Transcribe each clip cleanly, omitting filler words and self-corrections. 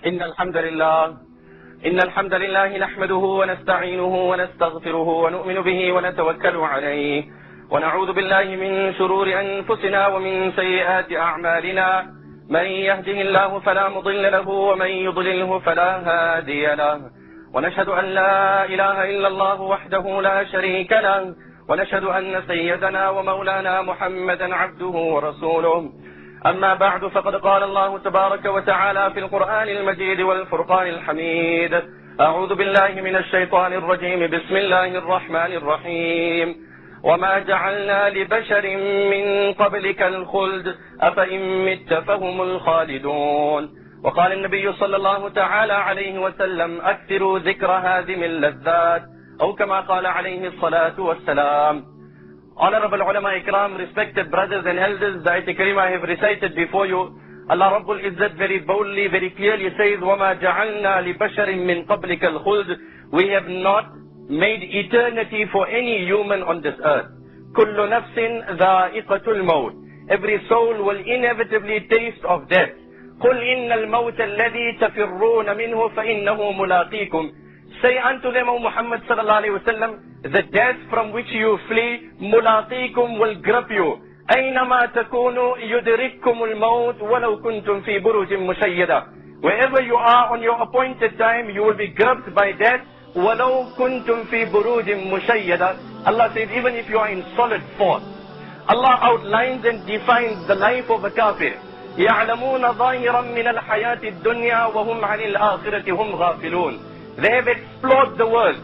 إن الحمد لله نحمده ونستعينه ونستغفره ونؤمن به ونتوكل عليه ونعوذ بالله من شرور أنفسنا ومن سيئات أعمالنا. من يهده الله فلا مضل له ومن يضلله فلا هادي له، ونشهد أن لا إله إلا الله وحده لا شريك له، ونشهد أن سيدنا ومولانا محمدا عبده ورسوله. أما بعد، فقد قال الله تبارك وتعالى في القرآن المجيد والفرقان الحميد: أعوذ بالله من الشيطان الرجيم، بسم الله الرحمن الرحيم. وما جعلنا لبشر من قبلك الخلد أفإن مت فهم الخالدون. وقال النبي صلى الله تعالى عليه وسلم: أكثروا ذكر هادم اللذات، أو كما قال عليه الصلاة والسلام. Honorable ulama ikram, respected brothers and elders, the ayat kareem I have recited before you, Allah Rabbul Izzat very boldly, very clearly says, وَمَا جَعَلْنَا لِبَشَرٍ مِّن قَبْلِكَ الْخُلْدِ. We have not made eternity for any human on this earth. كُلُّ نَفْسٍ ذَائِقَةُ الْمَوْتِ. Every soul will inevitably taste of death. قُلْ إِنَّ الْمَوْتَ الَّذِي تَفِرُّونَ مِنْهُ فَإِنَّهُ مُلَاقِيكُمْ. Say unto them, O Muhammad sallallahu alayhi wa sallam, the death from which you flee, mulaqikum, will grip you. أَيْنَمَا تَكُونُوا يُدْرِككُمُ الْمَوْتُ وَلَوْ كُنْتُمْ فِي بُرُوجٍ مُشَيَّدَةٍ. Wherever you are on your appointed time, you will be gripped by death. وَلَوْ كُنْتُمْ فِي بُرُوجٍ مُشَيَّدَةٍ. Allah says, even if you are in solid force. Allah outlines and defines the life of a kafir. يَعْلَمُونَ ظَاهِرًا مِنَ الْحَيَاةِ الدُّنْيَا وَهُمْ عَنِ الْآخِرَةِ هُمْ غَافِلُونَ. They have explored the world.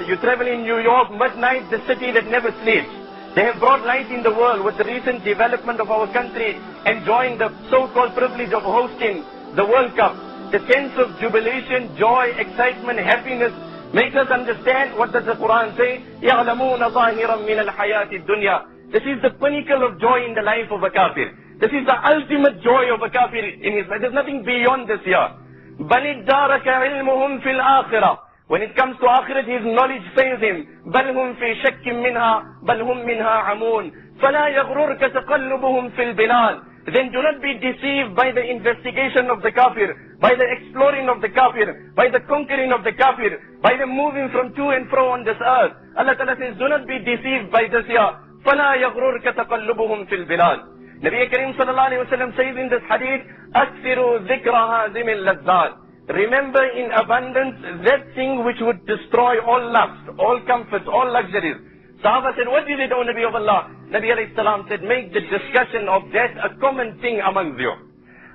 You travel in New York, midnight, the city that never sleeps. They have brought light in the world with the recent development of our country, enjoying the so-called privilege of hosting the World Cup. The sense of jubilation, joy, excitement, happiness makes us understand what does the Quran say. يَعْلَمُونَ ظَاهِرًا مِنَ الْحَيَاةِ الدُّنْيَا. This is the pinnacle of joy in the life of a kafir. This is the ultimate joy of a kafir in his life. There's nothing beyond this here. بَلِ ادَّارَكَ عِلْمُهُمْ فِي الْآخِرَةِ. When it comes to akhirat, his knowledge fails him. بَلْ هُمْ فِي شَكٍّ مِّنْهَا بَلْ هُمْ مِنْهَا عَمُونَ فَلَا يَغْرُرْكَ تَقَلُّبُهُمْ فِي الْبِلَادِ. Then do not be deceived by the investigation of the kafir, by the exploring of the kafir, by the conquering of the kafir, by the moving from to and fro on this earth. Allah Ta'ala says, do not be deceived by this here. فَلَا يَغْرُرْكَ تَقَلُّبُهُمْ فِي الْبِلَادِ. Nabi Kareem sallallahu alayhi wa sallam says in this hadith, أَكْثِرُوا ذِكْرَ هَازِمِ اللَّذَّاتِ. Remember in abundance that thing which would destroy all lust, all comforts, all luxuries. Sahaba said, what is it, O Nabi of Allah? Nabi alayhi salam said, make the discussion of death a common thing amongst you.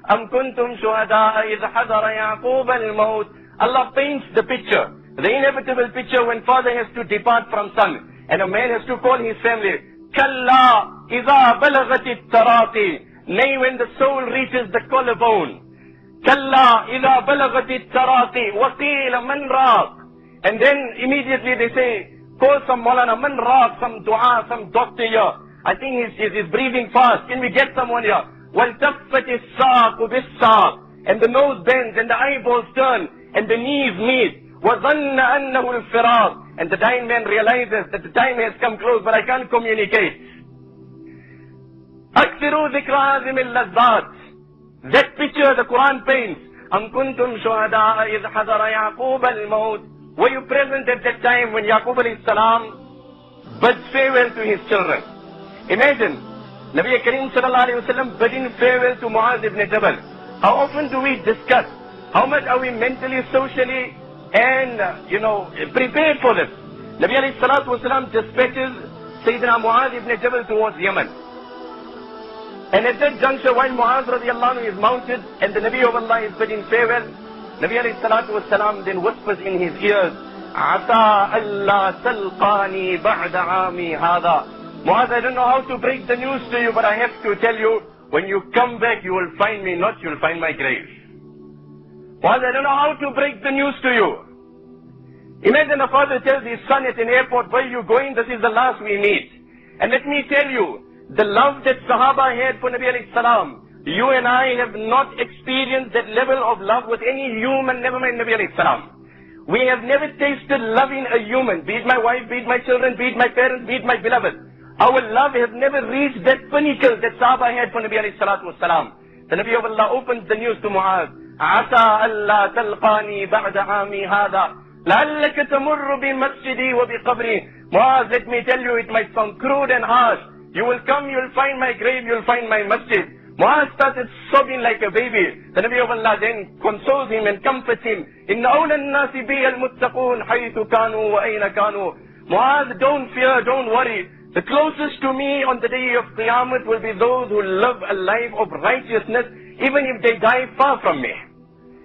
أَمْ كُنْتُمْ شُهَدَاءَ إِذْ حَضَرَ يَعْقُوبَ الْمَوْتِ. Allah paints the picture, the inevitable picture when father has to depart from son, and a man has to call his family. كَلَّا إِذَا بَلَغَتِ التَّرَاقِي. Nay, when the soul reaches the collarbone. كَلَّا إِذَا بَلَغَتِ التَّرَاقِي وَقِيلَ مَنْ رَاقٍ. And then immediately they say, call some Maulana, man raq, some dua, some doctor here. I think he's breathing fast. Can we get someone here? وَالْتَفَّتِ السَّاقُ بِالسَّاقِ. And the nose bends, and the eyeballs turn, and the knees meet. وَظَنَّ أَنَّهُ الْفِرَاقِ. And the dying man realizes that the time has come close, but I can't communicate. أَكْثِرُوا ذِكْرَ هَازِمِ اللَّذَّاتِ. That picture the Quran paints. أَمْ كُنْتُمْ شُهَدَاءَ إِذْ حَضَرَ يَعْقُوبَ الْمَوْتِ. Were you present at that time when Yaqub alayhi salam bids farewell to his children? Imagine, Nabi Kareem sallallahu alayhi wa sallam bidding farewell to Muaz ibn Jabal. How often do we discuss? How much are we mentally, socially, and, prepared for this? Nabi alayhi salatu wa salam dispatches Sayyidina Muaz ibn Jabal towards Yemen. And at that juncture, while Muaz radiallahu anhu is mounted and the Nabi of Allah is bidding farewell, Nabi alayhi salatu wa salam then whispers in his ears, عَسَىٰ أَلَّا تَلْقَانِي بَعْدَ عَامِي هَذَا. Muaz, I don't know how to break the news to you, but I have to tell you, when you come back, you will find me not, you will find my grave. Muaz, I don't know how to break the news to you. Imagine a father tells his son at an airport, where are you going? This is the last we meet. And let me tell you, the love that Sahaba had for Nabi alayhi salam, you and I have not experienced that level of love with any human, never mind Nabi alayhi salam. We have never tasted loving a human, be it my wife, be it my children, be it my parents, be it my beloved. Our love has never reached that pinnacle that Sahaba had for Nabi alayhi salatu wasalam. The Nabi of Allah opens the news to Muaz. عسى ألا تلقاني بعد عامي هذا لعلك تمر بمسجدي وبقبري. Muaz, let me tell you, it might sound crude and harsh. You will come, you will find my grave, you will find my masjid. Muaz started sobbing like a baby. The Nabi of Allah then consoles him and comforts him. إِنَّ أَوْلَى النَّاسِ بِيَ الْمُتَّقُونَ حَيْثُ كَانُوا وَأَيْنَ كَانُوا. Muaz, don't fear, don't worry. The closest to me on the day of Qiyamah will be those who live a life of righteousness, even if they die far from me.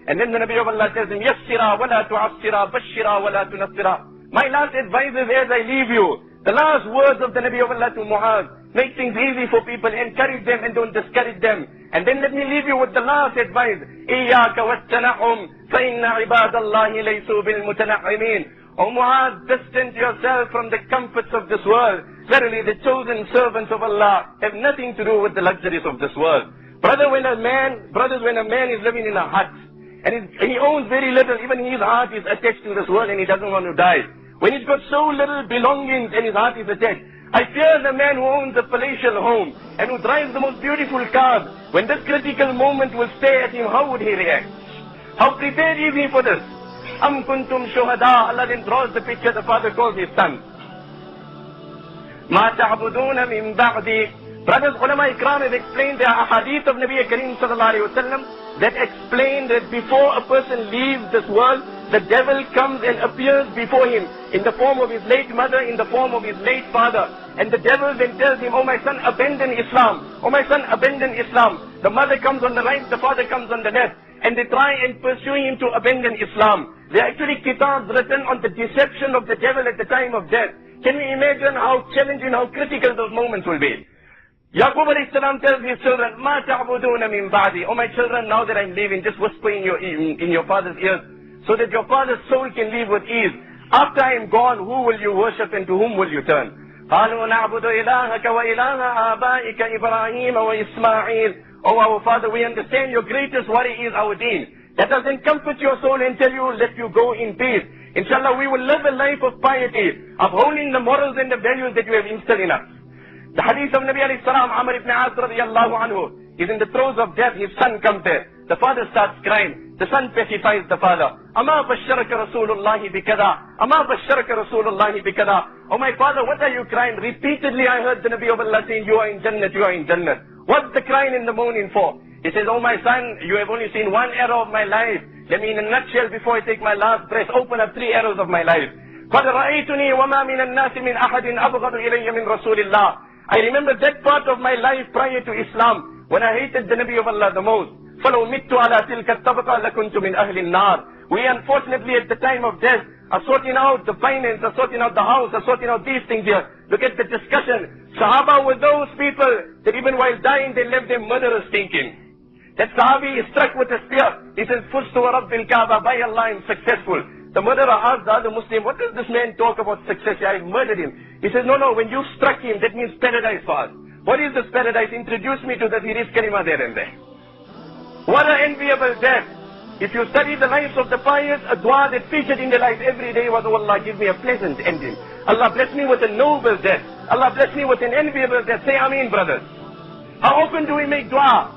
And then the Nabi of Allah tells him, يَسِّرَا وَلَا تُعَسِّرَا بَشِّرَا وَلَا تُنَفِّرَا. My last advice is as I leave you, the last words of the Nabi of Allah to Muaz, make things easy for people, encourage them and don't discourage them. And then let me leave you with the last advice, إِيَّاكَ وَالتَّنَعُمْ فَإِنَّ عِبَادَ اللَّهِ لَيْسُوا بِالْمُتَنَعِّمِينَ. O Muaz, distance yourself from the comforts of this world. Verily the chosen servants of Allah have nothing to do with the luxuries of this world. Brothers, when a man is living in a hut, and he owns very little, even his heart is attached to this world and he doesn't want to die. When he's got so little belongings and his heart is attached, I fear the man who owns a palatial home and who drives the most beautiful cars. When this critical moment will stare at him, how would he react? How prepared is he for this? Am kuntum shuhada. Allah then draws the picture. The father calls his son. Ma ta'buduna min ba'di. Brothers, ulama ikram have explained there are hadith of Nabi Kareem sallallahu alayhi wa sallam that explain that before a person leaves this world, the devil comes and appears before him in the form of his late mother, in the form of his late father. And the devil then tells him, oh my son, abandon Islam. Oh my son, abandon Islam. The mother comes on the right, the father comes on the left. And they try and pursue him to abandon Islam. There are actually kitabs written on the deception of the devil at the time of death. Can we imagine how challenging, how critical those moments will be? Yaqub alayhi salam tells his children, Ma ta'buduna min ba'di. Oh my children, now that I'm leaving, just whisper in your father's ears, so that your father's soul can live with ease. After I am gone, who will you worship and to whom will you turn? قالوا نعبد إلهك وإله آبائك إبراهيم وإسماعيل. Oh our Father, we understand your greatest worry is our deen. That doesn't comfort your soul and tell you, let you go in peace. Inshallah, we will live a life of piety, upholding the morals and the values that you have instilled in us. The hadith of Nabi alayhi salam, Amr ibn As radiyallahu anhu, is in the throes of death. His son comes there. The father starts crying. The son pacifies the father. Ama basharaka Rasulullahi bikada. Ama basharaka Rasulullahi bikada. Oh my father, what are you crying? Repeatedly I heard the Nabi of Allah saying, you are in Jannat, you are in Jannat. What's the crying in the moaning for? He says, oh my son, you have only seen one arrow of my life. Let me in a nutshell, before I take my last breath, open up 3 arrows of my life. قَدْ رَأَيْتُنِي وَمَا مِنَ النَّاسِ مِنْ أَحَدٍ أَبْغَضُ إِلَيَّ مِنْ رَسُولِ اللَّهِ. I remember that part of my life prior to Islam, when I hated the Nabi of Allah the most. فَلَوْ مِتُّ عَلَى تِلْكَ الطَّبْقَةِ لَكُنْتُ مِنْ أَهْلِ النَّارِ. We unfortunately at the time of death are sorting out the finance, are sorting out the house, are sorting out these things here. Look at the discussion. Sahaba were those people that even while dying they left them murderers thinking. That Sahabi is struck with a spear. He says, Fustu wa Rabbil Kaaba, by Allah I'm successful. The murderer asked the other Muslim, what does this man talk about success? I murdered him. He says, no, when you struck him, that means paradise for us. What is this paradise? Introduce me to that. He reads kalima there and there. What an enviable death. If you study the lives of the pious, a dua that featured in their life every day was, oh Allah, give me a pleasant ending. Allah bless me with a noble death. Allah bless me with an enviable death. Say Ameen, brothers. How often do we make dua?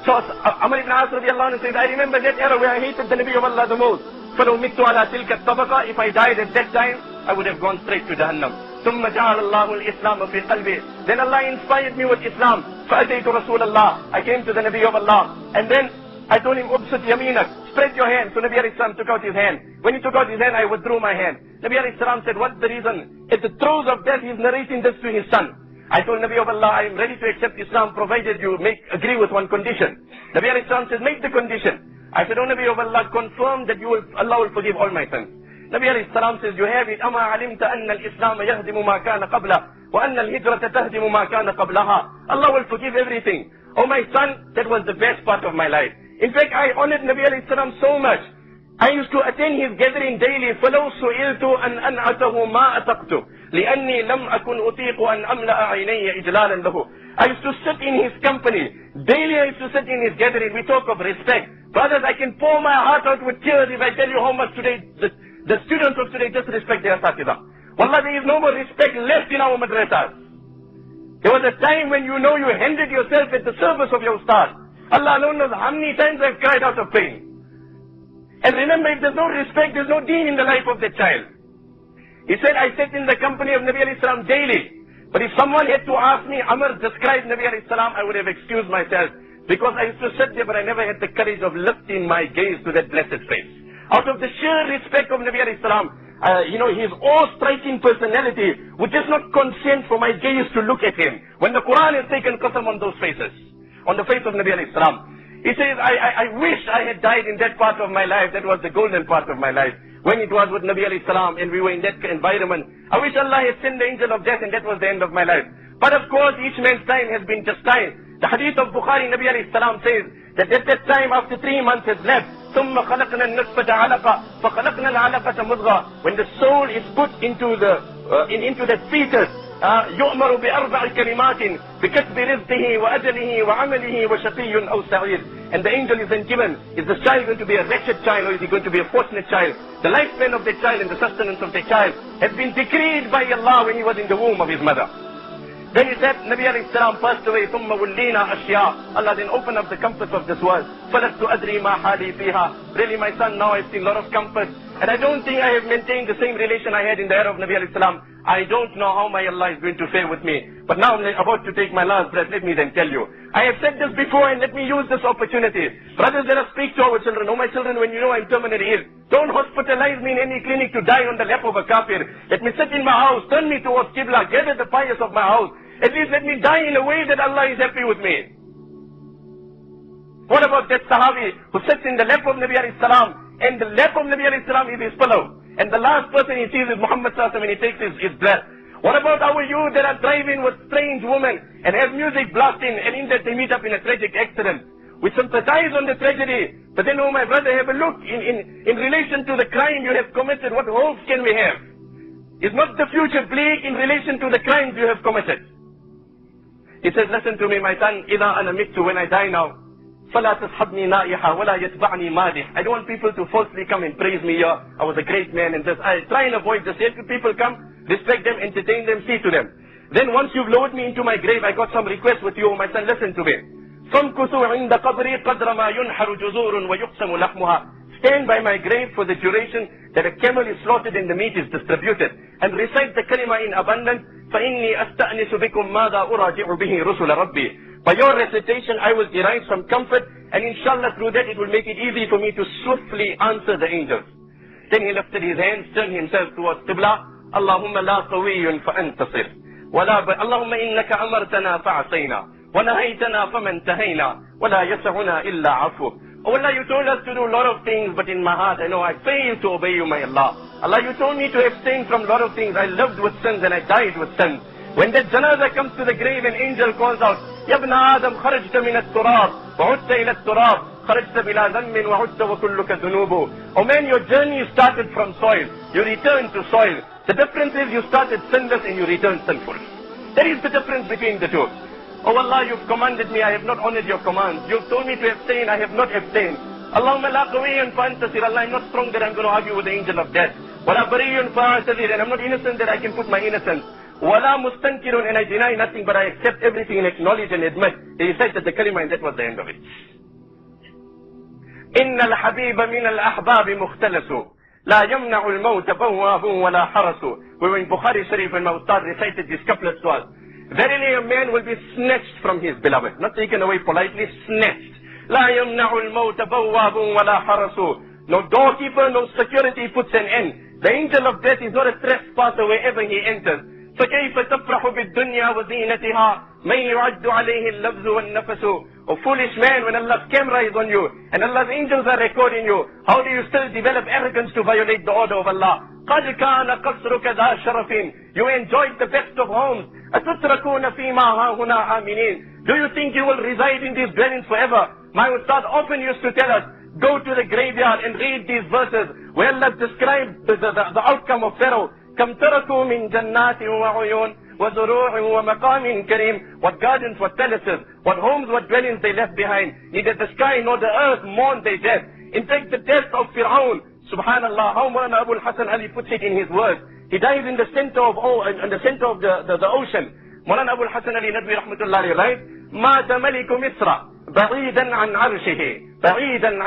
So Amr ibn As radiallahu anhu says, I remember that era where I hated the Nabi of Allah the most. فَلَوْ مِتُّ عَلَى تِلْكَ الطَّبَقَةِ. If I died at that time, I would have gone straight to Jahannam. ثُمَّ جَعَلَ اللَّهُ الْإِسْلَامَ فِي قَلْبِي. Then Allah inspired me with Islam. فَأَتَيْتُ رَسُولَ اللَّهِ. I came to the Nabi of Allah. And then I told him, Ubsut yaminak, spread your hand. So Nabi alayhi salam took out his hand. When he took out his hand, I withdrew my hand. Nabi alayhi salam said, what's the reason? At the throes of death, he's narrating this to his son. I told Nabi of Allah, I am ready to accept Islam provided you agree with one condition. Nabi alayhi salam says, make the condition. I said, oh Nabi of Allah, confirm that Allah will forgive all my sins. Nabi alayhi salam says, you have it. أَمَا عَلِمْتَ أَنَّ الْإِسْلَامَ يَهْدِمُ مَا كَانَ قَبْلَهُ وَأَنَّ الْهِجْرَةَ تَهْدِمُ مَا كَانَ قَبْلَهَا. Allah will forgive everything. Oh my son, that was the best part of my life. In fact, I honored Nabi alayhi salam so much. I used to attend his gathering daily. فَلَوْ سُئِلْتُ أَنْ أَنْعَتَهُ مَا أَتَقْتُ لِأَنِّي لَمْ أَكُنْ أُطِيقُ أَنْ أَمْلَأَ عَيْنَيَّ إِجْلَالًا لَهُ. I used to sit in his company. Daily I used to sit in his gathering. We talk of respect. Brothers, I can pour my heart out with tears if I tell you how much today, the students of today disrespect their Asatidah. Wallah, there is no more respect left in our madrasas. There was a time when you know you handed yourself at the service of your ustad. Allah alone knows how many times I've cried out of pain. And remember, if there's no respect, there's no deen in the life of that child. He said, I sit in the company of Nabi alayhi salam daily. But if someone had to ask me, Amr, describe Nabi alayhi salam, I would have excused myself. Because I used to sit there, but I never had the courage of lifting my gaze to that blessed face. Out of the sheer respect of Nabi alayhi salam, his awe-striking personality would just not consent for my gaze to look at him. When the Quran has taken qasam on those faces, on the face of Nabi alayhi salam. He says, I wish I had died in that part of my life. That was the golden part of my life. When it was with Nabi alayhi salam and we were in that environment. I wish Allah had sent the angel of death and that was the end of my life. But of course, each man's time has been just time. The hadith of Bukhari, Nabi alayhi salam says that at that time, after 3 months has left, ثُمَّ خَلَقْنَا النُّطْفَةَ عَلَقَةً فَخَلَقْنَا الْعَلَقَةَ مُضْغَةً. When the soul is put into that fetus, يؤمر بأربع كلمات بكتب رزقه وأجله وعمله وشقي أو سعيد. And the angel is then given, is the child going to be a wretched child or is he going to be a fortunate child? The lifespan of the child and the sustenance of the child has been decreed by Allah when he was in the womb of his mother. Then he said, Nabi alayhi salam passed away, ثُمَّ وُلِّينَا أَشْيَاء. Allah then opened up the comforts of this world. فَلَسْتُ أَدْرِي مَا حَالِي فِيهَا. Really, my son, now I've seen a lot of comfort. And I don't think I have maintained the same relation I had in the era of Nabi alayhi salam. I don't know how my Allah is going to fare with me. But now I'm about to take my last breath. Let me then tell you. I have said this before and let me use this opportunity. Brothers, let us speak to our children. Oh, my children, when you know I'm terminally ill, don't hospitalize me in any clinic to die on the lap of a kafir. Let me sit in my house, turn me towards Qibla, gather the pious of my house. At least let me die in a way that Allah is happy with me. What about that Sahabi who sits in the lap of Nabi alayhi salam and the lap of Nabi alayhi salam is his pillow? And the last person he sees is Muhammad sallallahu alaihi wasallam when he takes his breath. What about our youth that are driving with strange women and have music blasting and in that they meet up in a tragic accident? We sympathize on the tragedy, but then, oh my brother, have a look in relation to the crime you have committed. What hopes can we have? Is not the future bleak in relation to the crimes you have committed? He says, listen to me, my son, إِذَا أَنَا مِتُّ, when I die now, فَلَا تَصْحَبْنِي نَائِحًا وَلَا يَتْبَعْنِي مَادِحًا. I don't want people to falsely come and praise me here. I was a great man and this. I try and avoid this. If people come, respect them, entertain them, see to them. Then once you've lowered me into my grave, I got some requests with you, my son, listen to me. فَامْكُثُوا عِنْدَ قَبْرِي قَدْرَ مَا يُنْحَرُ جُزُورٌ وَيُقْسَمُ لَحْمُهَا. Stand by my grave for the duration that a camel is slaughtered and the meat is distributed. And recite the kalima in abundance. فَإِنِّي أَسْتَأْنِسُ بِكُمْ مَاذَا أُرَاجِعُ بِهِ رُسُلَ رَبِّي. By your recitation, I will derive some comfort, and inshallah through that it will make it easy for me to swiftly answer the angels. Then he lifted his hands, turned himself towards Qibla. اللهم لا قوي فأنتصر اللهم إنك أمرتنا فعصينا ونهيتنا فما انتهينا ولا يسعنا إلا عفوك. Oh Allah, you told us to do a lot of things, but in my heart I know I failed to obey you, my Allah. Allah, you told me to abstain from a lot of things. I lived with sins and I died with sins. When that janazah comes to the grave, an angel calls out, يا ابن آدم خرجت من التراب وعدت إلى التراب خرجت بلا ذنب وعدت وكلك ذنوب. Oh man, your journey started from soil. You returned to soil. The difference is you started sinless and you returned sinful. That is the difference between the two. Oh Allah, you've commanded me, I have not honored your commands. You've told me to abstain, I have not abstained. Allahumma la qawiyyun fa'antasir. Allah, I'm not strong that I'm going to argue with the angel of death. Wala bariyyun fa'atazir. And I'm not innocent that I can put my innocence. Wala mustankirun. And I deny nothing, but I accept everything and acknowledge and admit. They recited the kalima and that was the end of it. إن الحبيب من الأحباب مختلس لا يمنع الموت بواب ولا حرس. We were in Bukhari Sharif when my Ustad recited these couplets to us. Verily a man will be snatched from his beloved. Not taken away politely, snatched. لا يمنع الموت بواب ولا حرس. No doorkeeper, no security puts an end. The angel of death is not a trespasser wherever he enters. فكيف تفرح بالدنيا وزينتها من يعد عليه اللفظ والنفس. O foolish man, when Allah's camera is on you and Allah's angels are recording you, how do you still develop arrogance to violate the order of Allah? قد كان قصرك ذا شرف. You enjoyed the best of homes. أتتركون فيما هاهنا آمنين. Do you think you will reside in these dwellings forever? My Ustad often used to tell us, go to the graveyard and read these verses where Allah described the outcome of Pharaoh. كم تركوا من جنات وعيون وزروع ومقام كريم. What gardens, what palaces, what homes, what dwellings they left behind. Neither the sky nor the earth mourned their death. In fact, the death of Fir'aun, subhanallah, how Mawlana Abu al-Hasan Ali puts it in his words. He dies in the center of the ocean. Mawlana Abu al-Hasan Ali Nadwi rahmatullahi, right? مات ملك مصر بعيدا عن عرشه، بعيدا